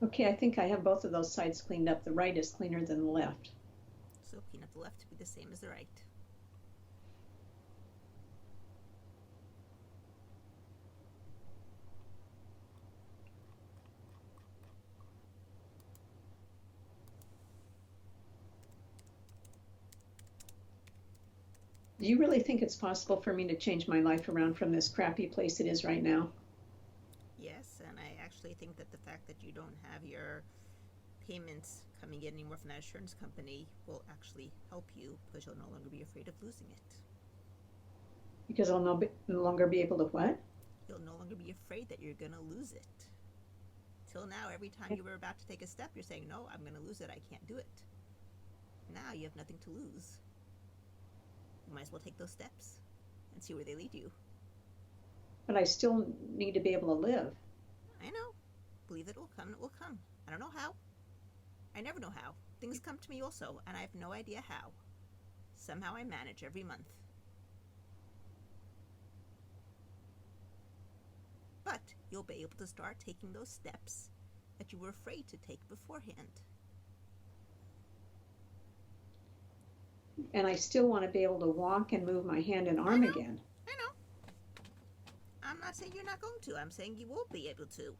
Okay, I think I have both of those sides cleaned up. The right is cleaner than the left. So clean up the left to be the same as the right. Do you really think it's possible for me to change my life around from this crappy place it is right now? Yes, and I actually think that the fact that you don't have your payments coming in anymore from that insurance company will actually help you because you'll no longer be afraid of losing it. Because I'll no longer be able to what? You'll no longer be afraid that you're going to lose it. Till now, every time you were about to take a step, you're saying, no, I'm going to lose it. I can't do it. Now you have nothing to lose. You might as well take those steps and see where they lead you. But I still need to be able to live. I know. Believe it will come, it will come. I don't know how. I never know how. Things come to me also, and I have no idea how. Somehow I manage every month. But you'll be able to start taking those steps that you were afraid to take beforehand. And I still want to be able to walk and move my hand and I arm know. again. I know. I'm not saying you're not going to. I'm saying you will be able to.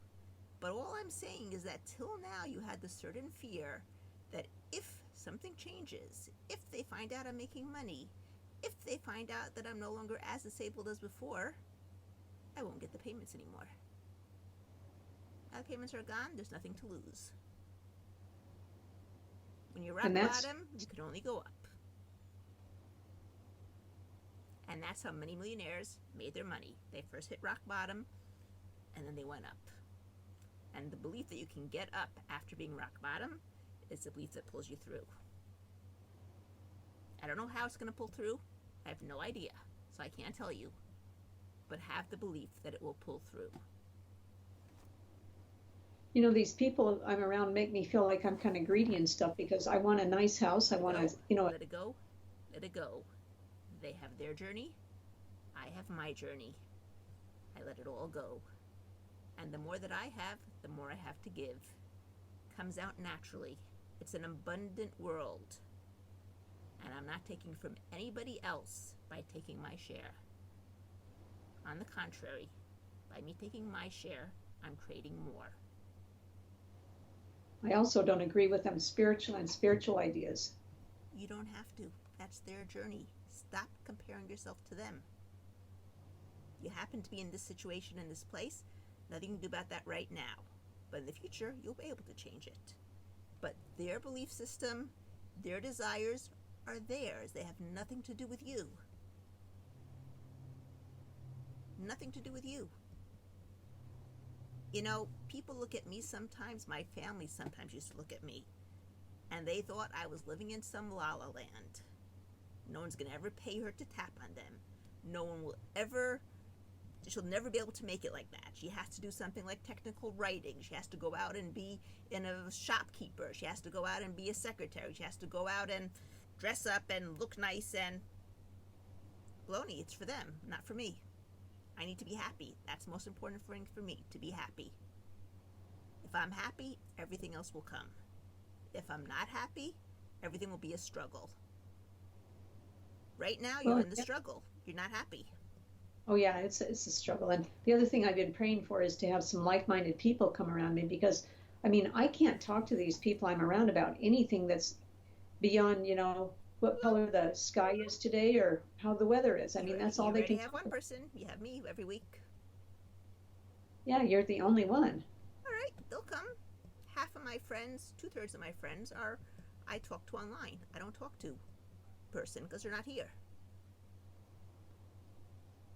But all I'm saying is that till now you had the certain fear that if something changes, if they find out I'm making money, if they find out that I'm no longer as disabled as before, I won't get the payments anymore. Now the payments are gone, there's nothing to lose. When you're rock And that's bottom, you can only go up. And that's how many millionaires made their money. They first hit rock bottom, and then they went up. And the belief that you can get up after being rock bottom is the belief that pulls you through. I don't know how it's going to pull through. I have no idea, so I can't tell you. But have the belief that it will pull through. these people I'm around make me feel like I'm kind of greedy and stuff because I want a nice house. I Let it want go. to. Let it go. Let it go. They have their journey. I have my journey. I let it all go. And the more that I have, the more I have to give. Comes out naturally. It's an abundant world. And I'm not taking from anybody else by taking my share. On the contrary, by me taking my share, I'm creating more. I also don't agree with them spiritual ideas. You don't have to. That's their journey. Stop comparing yourself to them. You happen to be in this situation, in this place, nothing you can do about that right now. But in the future, you'll be able to change it. But their belief system, their desires are theirs. They have nothing to do with you. Nothing to do with you. People look at me sometimes, my family sometimes used to look at me, and they thought I was living in some la la land. No one's going to ever pay her to tap on them. No one will ever, she'll never be able to make it like that. She has to do something like technical writing. She has to go out and be a shopkeeper. She has to go out and be a secretary. She has to go out and dress up and look nice and baloney. It's for them, not for me. I need to be happy. That's the most important thing for me, to be happy. If I'm happy, everything else will come. If I'm not happy, everything will be a struggle. Right now, you're Well, in the struggle. You're not happy. oh yeah, it's a struggle. And the other thing I've been praying for is to have some like-minded people come around me because, I mean, I can't talk to these people I'm around about anything that's beyond, what color the sky is today or how the weather is. I You mean, already, that's all you they already can have talk one about. person. You have me every week. Yeah, you're the only one. All right, they'll come. Half of my friends, 2/3 of my friends are I talk to online. I don't talk to person because they're not here.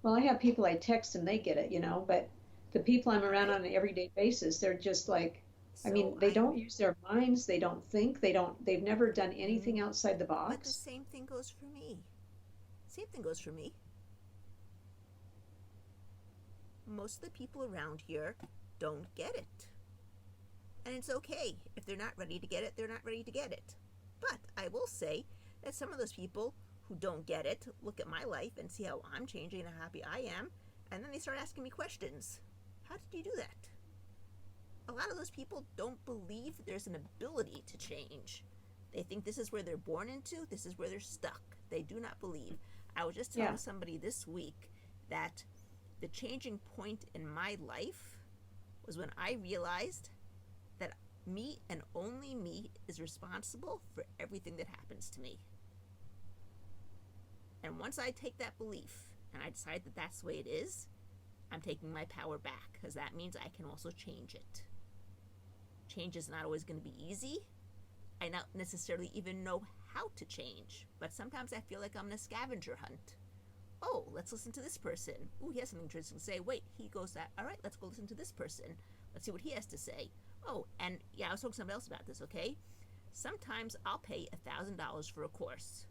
Well, I have people I text and they get it, but the people I'm All around right. on an everyday basis, they're just like, I So mean, they I, don't use their minds, they don't think, they've never done anything outside the but the box. same thing goes for me. Same thing goes for me. Most of the people around here don't get it. And it's okay. If they're not ready to get it, they're not ready to get it. But I will say that some of those people who don't get it look at my life and see how I'm changing and how happy I am, and then they start asking me questions. How did you do that? A lot of those most people don't believe there's an ability to change. They think this is where they're born into, this is where they're stuck. They do not believe. I was just telling somebody this week that the changing point in my life was when I realized that me and only me is responsible for everything that happens to me. And once I take that belief and I decide that that's the way it is, I'm taking my power back, because that means I can also change it. Change is not always going to be easy. I don't necessarily even know how to change, but sometimes I feel like I'm in a scavenger hunt. Oh, let's listen to this person. Ooh, he has something interesting to say. Wait, he goes that. All right, let's go listen to this person. Let's see what he has to say. Oh, and yeah, I was talking to somebody else about this, okay? Sometimes I'll pay $1,000 for a course.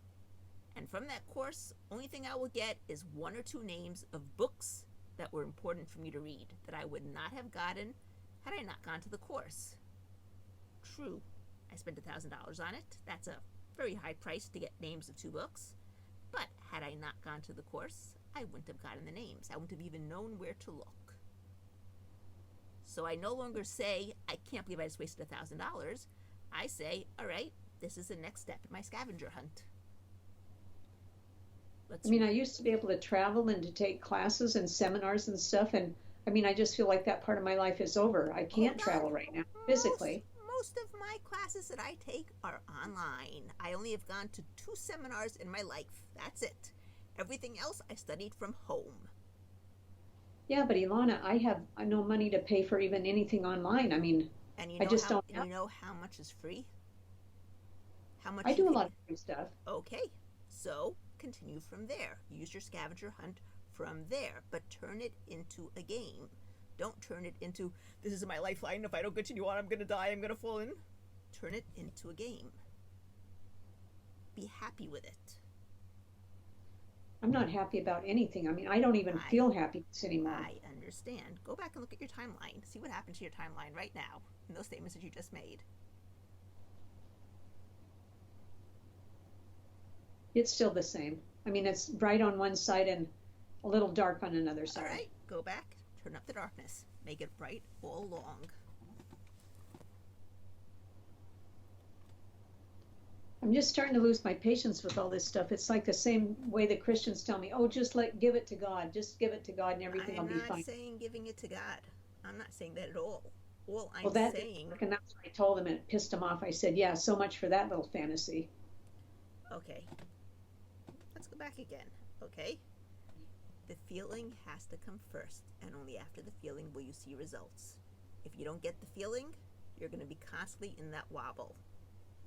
And from that course, only thing I will get is 1 or 2 names of books that were important for me to read that I would not have gotten had I not gone to the course. True, I spent $1,000 on it. That's a very high price to get names of 2 books. But had I not gone to the course, I wouldn't have gotten the names. I wouldn't have even known where to look. So I no longer say, I can't believe I just wasted $1,000. I say, all right, this is the next step in my scavenger hunt. I used to be able to travel and to take classes and seminars and stuff, and I just feel like that part of my life is over. I can't travel right now physically. Most of my classes that I take are online. I only have gone to 2 seminars in my life. That's it. Everything else I studied from home. Yeah, but Ilana, I have no money to pay for even anything online. And I just don't have. you know how much is free? How much I do a lot of free stuff. Okay, so continue from there. Use your scavenger hunt from there, but turn it into a game. Don't turn it into, this is my lifeline. If I don't continue on, I'm going to die. I'm going to fall in. Turn it into a game. Be happy with it. I'm not happy about anything. I don't even feel happiness anymore. I understand. Go back and look at your timeline. See what happened to your timeline right now in those statements that you just made. It's still the same. It's bright on one side and a little dark on another side. All right, go back, turn up the darkness, make it bright all along. I'm just starting to lose my patience with all this stuff. It's like the same way the Christians tell me, oh, just give it to God. Just give it to God and everything will be fine. I'm not saying giving it to God. I'm not saying that at all. All I'm saying... And that's what I told him, and it pissed him off. I said, yeah, so much for that little fantasy. Okay. Let's go back again, okay? The feeling has to come first, and only after the feeling will you see results. If you don't get the feeling, you're going to be constantly in that wobble.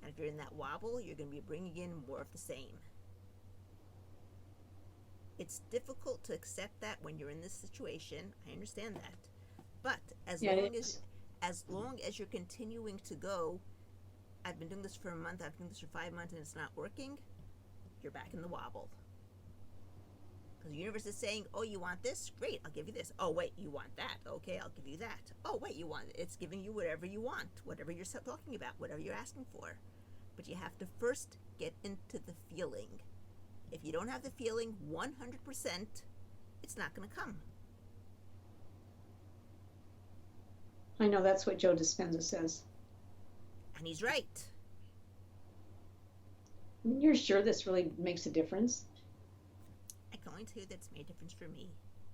And if you're in that wobble, you're going to be bringing in more of the same. It's difficult to accept that when you're in this situation. I understand that. But as long as you're continuing to go, I've been doing this for a month, I've been doing this for 5 months, and it's not working, you're back in the wobble. Because the universe is saying, oh, you want this? Great, I'll give you this. Oh, wait, you want that? Okay, I'll give you that. Oh, wait, you want it. It's giving you whatever you want, whatever you're talking about, whatever you're asking for. But you have to first get into the feeling. If you don't have the feeling 100%, it's not going to come. I know, that's what Joe Dispenza says. And he's right. You're sure this really makes a difference? I can only tell you that it's made a difference for me,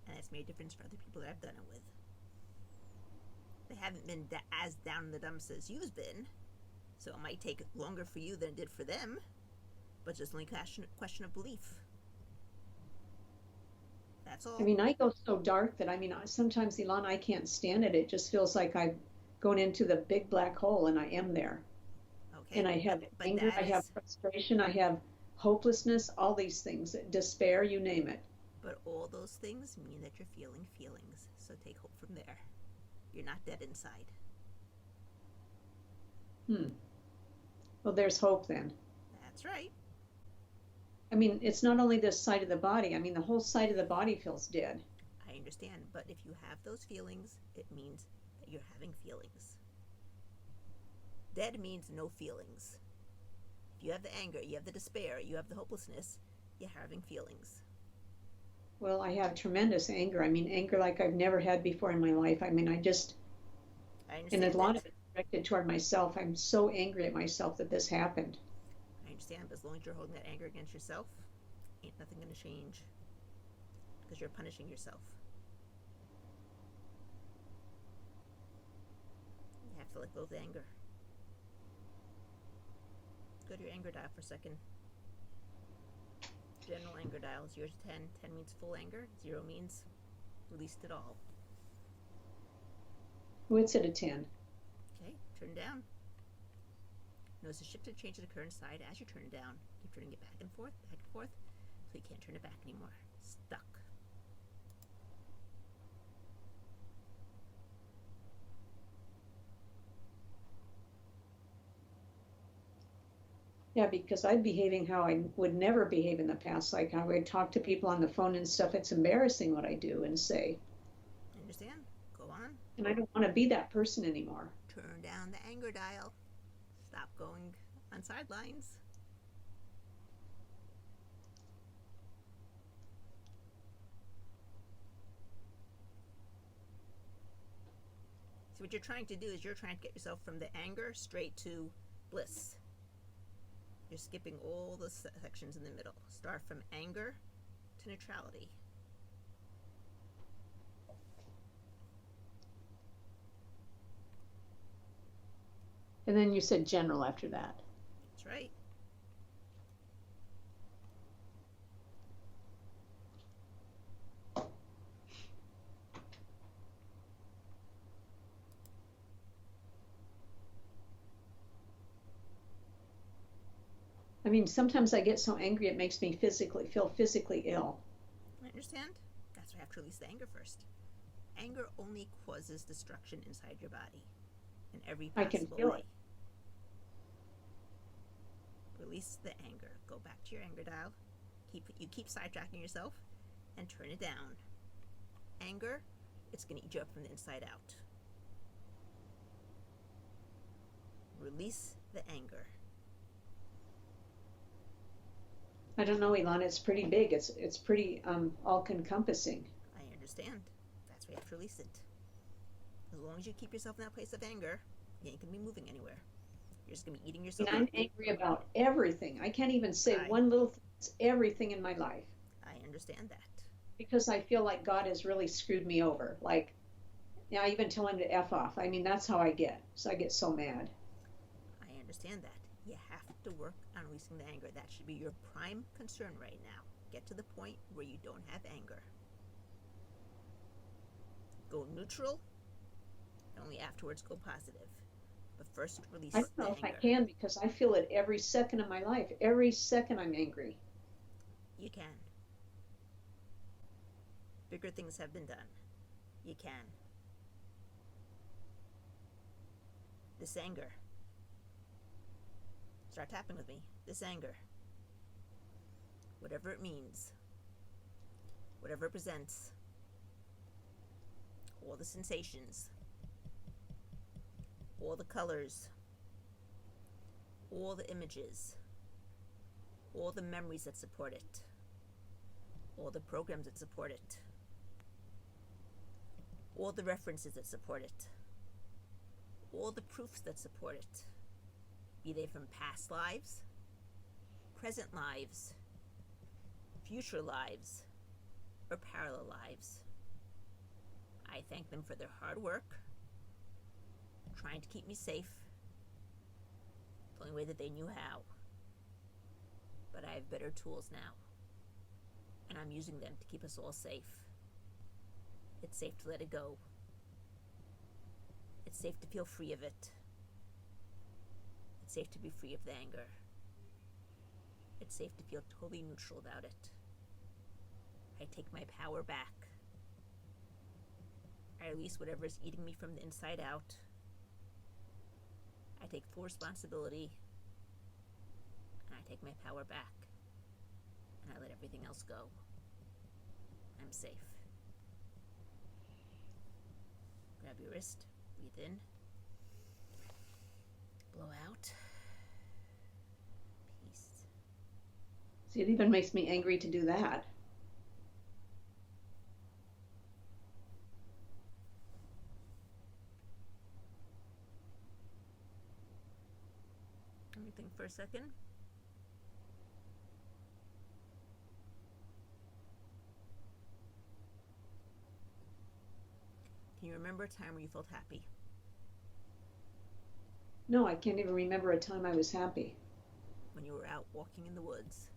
and it's made a difference for other people that I've done it with. They haven't been as down in the dumps as you've been, so it might take longer for you than it did for them, but it's just only a question of belief. That's all. I go so dark that, sometimes, Ilana, I can't stand it. It just feels like I've gone into the big black hole, and I am there. Okay. And I have anger, I have frustration, I have hopelessness, all these things, despair, you name it. But all those things mean that you're feeling feelings, so take hope from there. You're not dead inside. Well, there's hope then. That's right. It's not only this side of the body. The whole side of the body feels dead. I understand, but if you have those feelings, it means that you're having feelings. Dead means no feelings. If you have the anger, you have the despair, you have the hopelessness, you're having feelings. Well, I have tremendous anger. Anger like I've never had before in my life. I I And a understand lot it. of it directed toward myself. I'm so angry at myself that this happened. I understand, but as long as you're holding that anger against yourself, ain't nothing going to change because you're punishing yourself. You have to let go of the anger. Go to your anger dial for a second. General anger dial is 0 to 10. 10 means full anger. 0 means released it all. What's at a 10? Okay, turn it down. Notice the shift and change that occur inside as you turn it down. Keep turning it back and forth, so you can't turn it back anymore. Stuck. Yeah, because I'm behaving how I would never behave in the past. Like I would talk to people on the phone and stuff. It's embarrassing what I do and say. I understand? Go on. And I don't want to be that person anymore. Turn down the anger dial. Stop going on sidelines. So what you're trying to do is you're trying to get yourself from the anger straight to bliss. You're skipping all the sections in the middle. Start from anger to neutrality. And then you said general after that. That's right. I mean, sometimes I get so angry it makes me feel physically ill. I understand. That's why I have to release the anger first. Anger only causes destruction inside your body in every I can possible feel way. it. Release the anger. Go back to your anger dial. You keep sidetracking yourself and turn it down. Anger, it's going to eat you up from the inside out. Release the anger. I don't know, Elon. It's pretty big. It's pretty all-encompassing. I understand. That's why you have to release it. As long as you keep yourself in that place of anger, you ain't going to be moving anywhere. You're just going to be eating yourself And I'm up. angry about everything. I can't even say I- one little thing. It's everything in my life. I understand that. Because I feel like God has really screwed me over. Like, yeah, I even tell him to F off. I mean, that's how I get. So I get so mad. I understand that. You have to work on releasing the anger. That should be your prime concern right now. Get to the point where you don't have anger. Go neutral, and only afterwards go positive. But first, release I don't know the if anger. I can because I feel it every second of my life. Every second I'm angry. You can. Bigger things have been done. You can. This anger. Start tapping with me. This anger. Whatever it means. Whatever it presents. All the sensations. All the colors. All the images. All the memories that support it. All the programs that support it. All the references that support it. All the proofs that support it. Be they from past lives, present lives, future lives, or parallel lives. I thank them for their hard work, trying to keep me safe, the only way that they knew how. But I have better tools now, and I'm using them to keep us all safe. It's safe to let it go. It's safe to feel free of it. It's safe to be free of the anger. It's safe to feel totally neutral about it. I take my power back. I release whatever is eating me from the inside out. I take full responsibility. And I take my power back. And I let everything else go. I'm safe. Grab your wrist. Breathe in. Blow out. Peace. See, it even makes me angry to do that. Think for a second. Can you remember a time where you felt happy? No, I can't even remember a time I was happy. When you were out walking in the woods?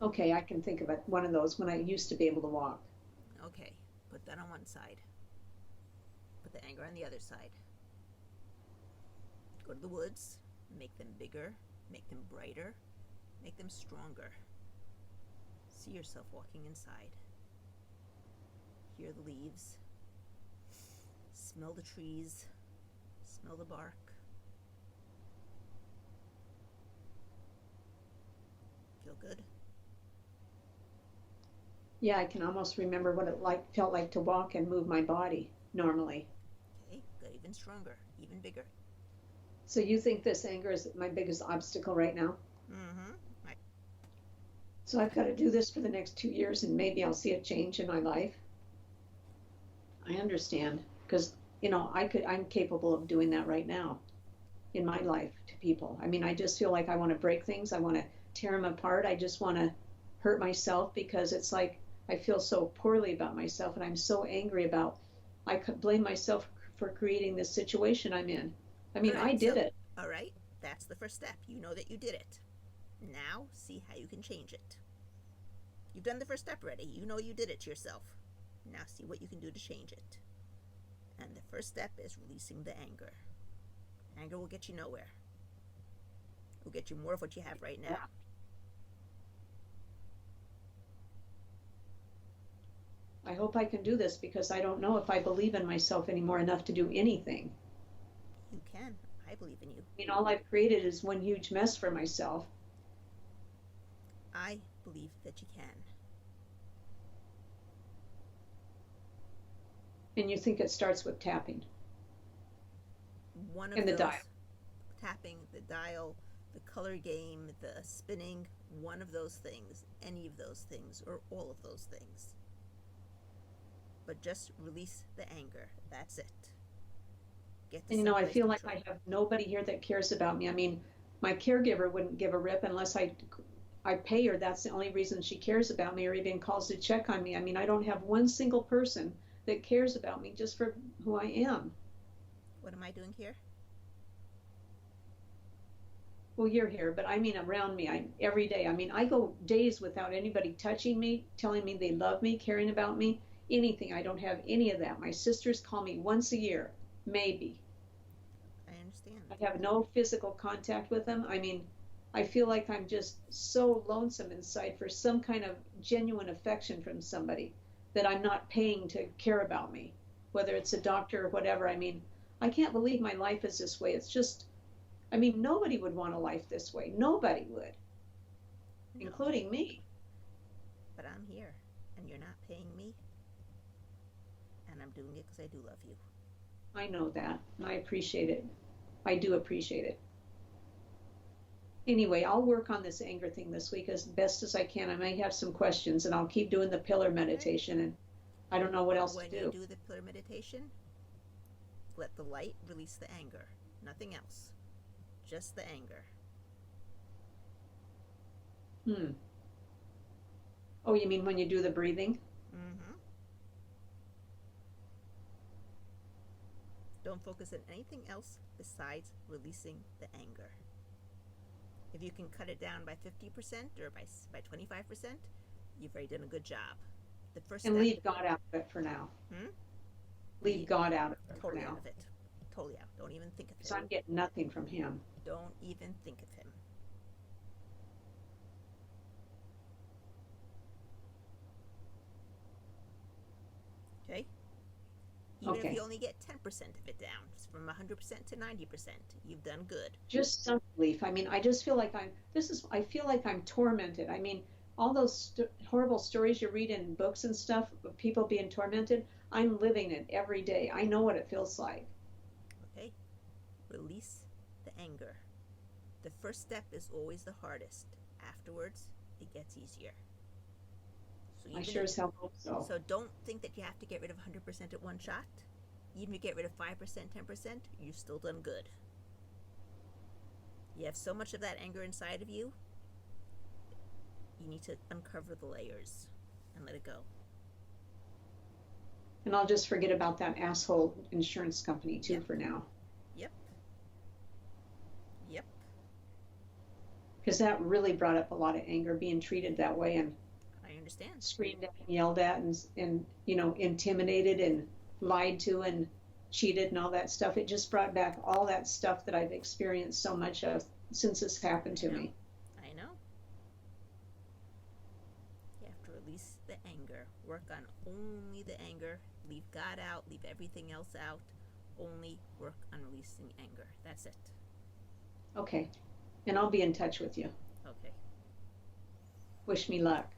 Okay, I can think of it. One of those when I used to be able to walk. Okay, put that on one side. Put the anger on the other side. Go to the woods, make them bigger, make them brighter, make them stronger. See yourself walking inside. Hear the leaves. Smell the trees. Smell the bark. Feel good? Yeah, I can almost remember what it felt like to walk and move my body normally. Okay, good. Even stronger, even bigger. So you think this anger is my biggest obstacle right now? Mm-hmm. So I've got to do this for the next 2 years and maybe I'll see a change in my life. I understand because, I'm capable of doing that right now in my life to people. I mean, I just feel like I want to break things. I want to tear them apart. I just want to hurt myself because it's like I feel so poorly about myself and I'm so angry about, I could blame myself for creating this situation I'm in. I mean, I Correct. did So, it. all right, that's the first step. You know that you did it. Now, see how you can change it. You've done the first step already. You know you did it to yourself. Now, see what you can do to change it. And the first step is releasing the anger. Anger will get you nowhere. It will get you more of what you have right now. I hope I can do this because I don't know if I believe in myself anymore enough to do anything. You can. I believe in you. I mean, all I've created is one huge mess for myself. I believe that you can. And you think it starts with tapping One of and the those, dial. tapping, the dial, the color game, the spinning, one of those things, any of those things, or all of those things. But just release the anger. That's it. Get to And some I place feel like control. I have nobody here that cares about me. I mean, my caregiver wouldn't give a rip unless I pay her. That's the only reason she cares about me or even calls to check on me. I mean, I don't have one single person that cares about me just for who I am. What am I doing here? Well, you're here, but I mean around me. Every day. I mean, I go days without anybody touching me, telling me they love me, caring about me, anything. I don't have any of that. My sisters call me once a year, maybe. I understand. I have no physical contact with them. I mean, I feel like I'm just so lonesome inside for some kind of genuine affection from somebody that I'm not paying to care about me, whether it's a doctor or whatever. I mean, I can't believe my life is this way. It's just, I mean, nobody would want a life this way. Nobody would, No, including me. but I'm here, and you're not paying me, and I'm doing it because I do love you. I know that, and I appreciate it. I do appreciate it. Anyway, I'll work on this anger thing this week as best as I can. I may have some questions, and I'll keep doing the pillar Okay. meditation, and I don't know what else to When you do. do the pillar meditation, let the light release the anger. Nothing else. Just the anger. Hmm. Oh, you mean when you do the breathing? Mm-hmm. Don't focus on anything else besides releasing the anger. If you can cut it down by 50% or by 25%, you've already done a good job. The first And step, leave God out of it for now. hmm? Leave God out of it for Totally out now. of it. Totally out. Don't even think of Because him. I'm getting nothing from him. Don't even think of him. Okay? Even if Okay. you only get 10% of it down, from 100% to 90%, you've done good. Just some relief. I mean, I just feel like I feel like I'm tormented. I mean, all those horrible stories you read in books and stuff of people being tormented, I'm living it every day. I know what it feels like. Okay? Release the anger. The first step is always the hardest. Afterwards, it gets easier. So I even sure if, as hell hope so. so don't think that you have to get rid of 100% at one shot. Even if you get rid of 5%, 10%, you've still done good. You have so much of that anger inside of you. You need to uncover the layers and let it go. And I'll just forget about that asshole insurance company too Yep. for now. Yep. Yep. Because that really brought up a lot of anger, being treated that way and I understand. screamed at and yelled at and intimidated and lied to and cheated and all that stuff. It just brought back all that stuff that I've experienced so much of since this happened to me. I know. You have to release the anger. Work on only the anger. Leave God out. Leave everything else out. Only work on releasing anger. That's it. Okay. And I'll be in touch with you. Okay. Wish me luck.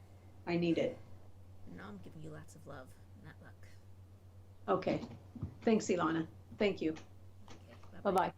I need it. Now I'm giving you lots of love, not luck. Okay. Thanks, Ilana. Thank you. Okay, Bye-bye.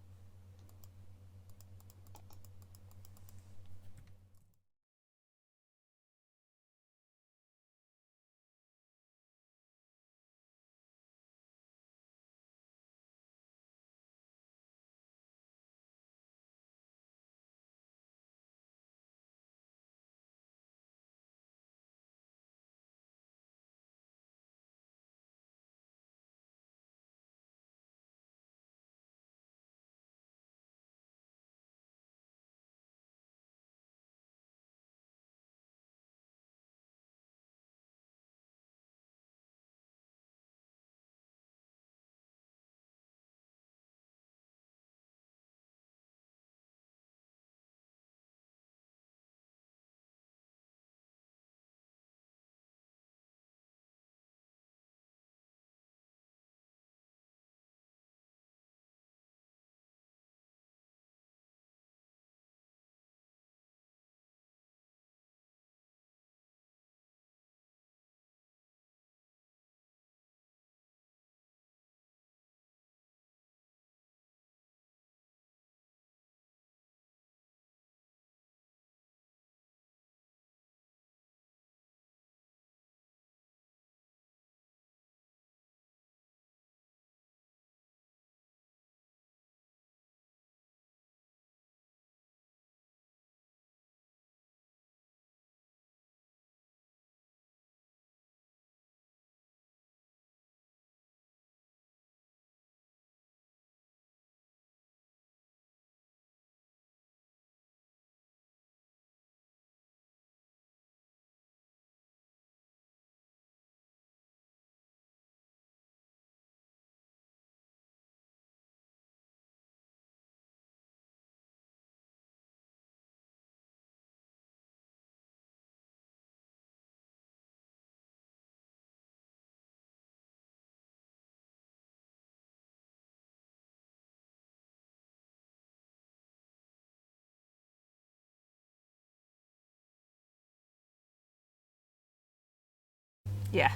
Yeah.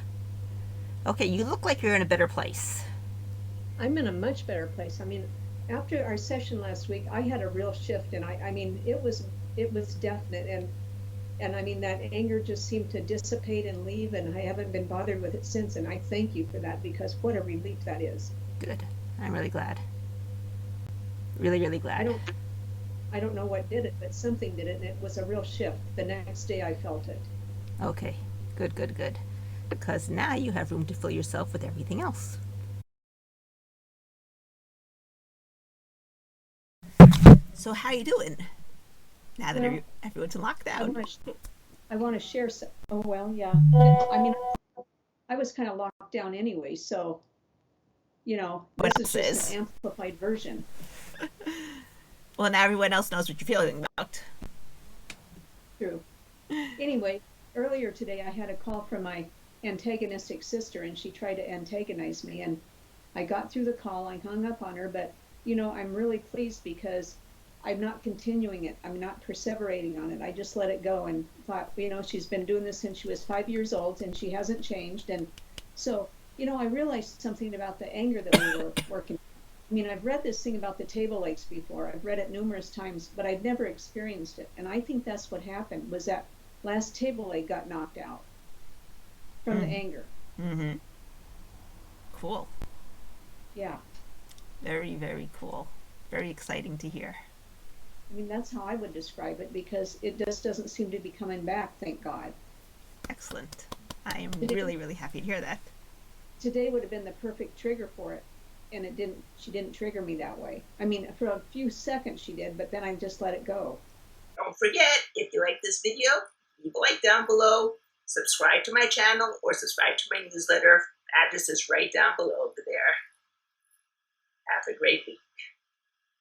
Okay, you look like you're in a better place. I'm in a much better place. I mean, after our session last week, I had a real shift and I mean, it was definite and I mean that anger just seemed to dissipate and leave and I haven't been bothered with it since and I thank you for that because what a relief that is. Good. I'm really glad. Really, really I glad. don't I don't know what did it, but something did it and it was a real shift. The next day I felt it. Okay. Good, good, good. Because now you have room to fill yourself with everything else. So how you doing? Now that Well, everyone's in I lockdown. want to I want to share some, oh well, yeah. I mean, I was kind of locked down anyway, so What this is else just an is? amplified version. Well, now everyone else knows what you're feeling about. True. Anyway, earlier today I had a call from my antagonistic sister and she tried to antagonize me and I got through the call, I hung up on her, but I'm really pleased because I'm not continuing it. I'm not perseverating on it. I just let it go and thought, she's been doing this since she was 5 years old and she hasn't changed. And so, I realized something about the anger that we were working. I mean, I've read this thing about the table lakes before. I've read it numerous times, but I've never experienced it. And I think that's what happened was that last table lake got knocked out from the anger. Mm-hmm. Cool. Yeah. Very, very cool. Very exciting to hear. I mean, that's how I would describe it because it just doesn't seem to be coming back, thank God. Excellent. I am Today, really, really happy to hear that. today would have been the perfect trigger for it. And she didn't trigger me that way. I mean, for a few seconds she did, but then I just let it go. Don't forget, if you like this video, leave a like down below, subscribe to my channel, or subscribe to my newsletter. The address is right down below there. Have a great week.